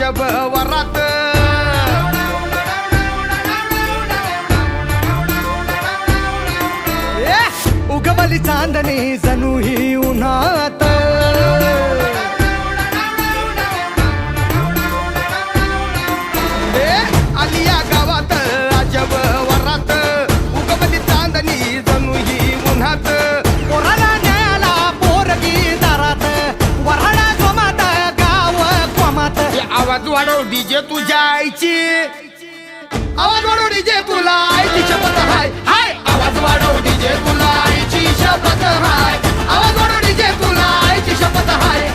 अजब वरात उगवली चांदणी जणू ही उन्हात आलिया गावात अजब वरात उगवली चांदणी जणू ही उन्हात पोराला न्याला पोरगी दारात वराडा जोमात गाव कोमात आवाज वाढव डीजे तुझ्या आईची आवाज वाढव डीजे तुला आईची शपथ हाय हाय आवाज वाढव डीजे तुला आईची शपथ हाय आवाज वाढव डीजे तुला आईची शपथ हाय